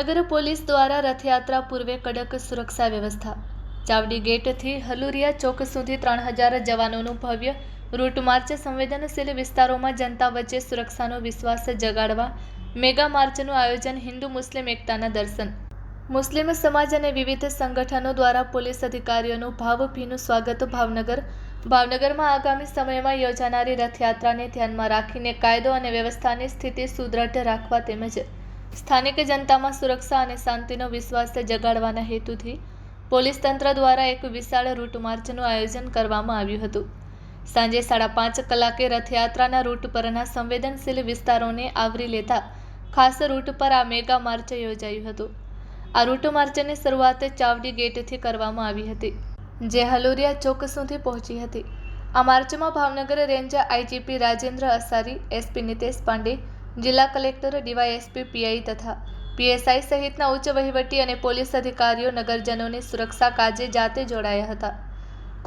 Bhavnagar police દ્વારા રથયાત્રા પૂર્વે કડક સુરક્ષા વ્યવસ્થા। ચાવડી ગેટથી હલુરિયા ચોક સુધી 3000 જવાનોનું ભવ્ય રૂટ માર્ચ। સંવેદનશીલ વિસ્તારોમાં જનતા વચ્ચે સુરક્ષાનો વિશ્વાસ જગાડવા મેગા માર્ચનું આયોજન। હિન્દુ મુસ્લિમ એકતાના દર્શન। મુસ્લિમ સમાજ અને વિવિધ સંગઠનો દ્વારા પોલીસ અધિકારીઓનું ભાવભીનું સ્વાગત। ભાવનગરમાં આગામી સમયમાં યોજાનારી રથયાત્રાને ધ્યાનમાં રાખીને કાયદો અને વ્યવસ્થાની સ્થિતિ સુદૃઢ રાખવા તેમજ સ્થાનિક જનતામાં સુરક્ષા અને શાંતિનો વિશ્વાસ જગાડવાના હેતુથી પોલીસ તંત્ર દ્વારા એક વિશાળ રૂટ માર્ચનું આયોજન કરવામાં આવ્યું હતું। સાંજે 5:30 કલાકે રથયાત્રાના રૂટ પરના સંવેદનશીલ વિસ્તારોને આવરી લેતા ખાસ રૂટ પર આ મેગા માર્ચ યોજાયું હતું। આ રૂટ માર્ચની શરૂઆત ચાવડી ગેટથી કરવામાં આવી હતી, જે હલુરિયા ચોક સુધી પહોંચી હતી। આ માર્ચમાં Bhavnagar range IGP Rajendra Asari, SP Nitesh Pandey, જિલ્લા કલેક્ટર, ડીવાયએસપી, પીઆઈ તથા પીએસઆઈ સહિતના ઉચ્ચ વહીવટી અને પોલીસ અધિકારીઓ નગરજનોની સુરક્ષા કાજે જાતે જોડાયા હતા।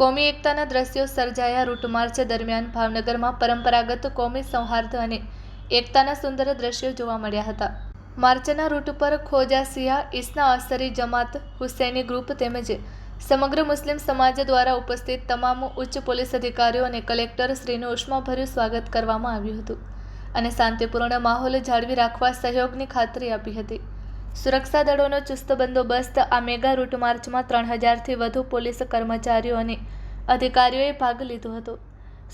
કોમી એકતાના દ્રશ્યો સર્જાયા। રૂટ માર્ચ દરમિયાન ભાવનગરમાં પરંપરાગત કોમી સૌહાર્દ અને એકતાના સુંદર દ્રશ્યો જોવા મળ્યા હતા। માર્ચના રૂટ પર ખોજા સિયા, ઇસ્ના અસરી જમાત, હુસૈની ગ્રુપ તેમજ સમગ્ર મુસ્લિમ સમાજ દ્વારા ઉપસ્થિત તમામ ઉચ્ચ પોલીસ અધિકારીઓ અને કલેક્ટર શ્રીનું ઉષ્માભર્યું સ્વાગત કરવામાં આવ્યું હતું અને શાંતિપૂર્ણ માહોલ જાળવી રાખવા સહયોગની ખાતરી આપી હતી। સુરક્ષા દળોનો ચુસ્ત બંદોબસ્ત। આ મેગા રૂટ માર્ચમાં 3000થી વધુ પોલીસ કર્મચારીઓ અને અધિકારીઓએ ભાગ લીધો હતો।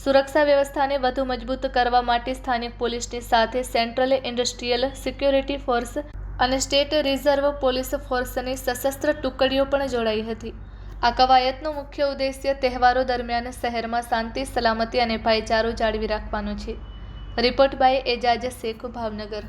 સુરક્ષા વ્યવસ્થાને વધુ મજબૂત કરવા માટે સ્થાનિક પોલીસની સાથે સેન્ટ્રલ ઇન્ડસ્ટ્રીયલ સિક્યોરિટી ફોર્સ અને સ્ટેટ રિઝર્વ પોલીસ ફોર્સની સશસ્ત્ર ટુકડીઓ પણ જોડાઈ હતી। આ કવાયતનો મુખ્ય ઉદ્દેશ્ય તહેવારો દરમિયાન શહેરમાં શાંતિ, સલામતી અને ભાઈચારો જાળવી રાખવાનો છે। Report by Ejaz Shaikh, Bhavnagar.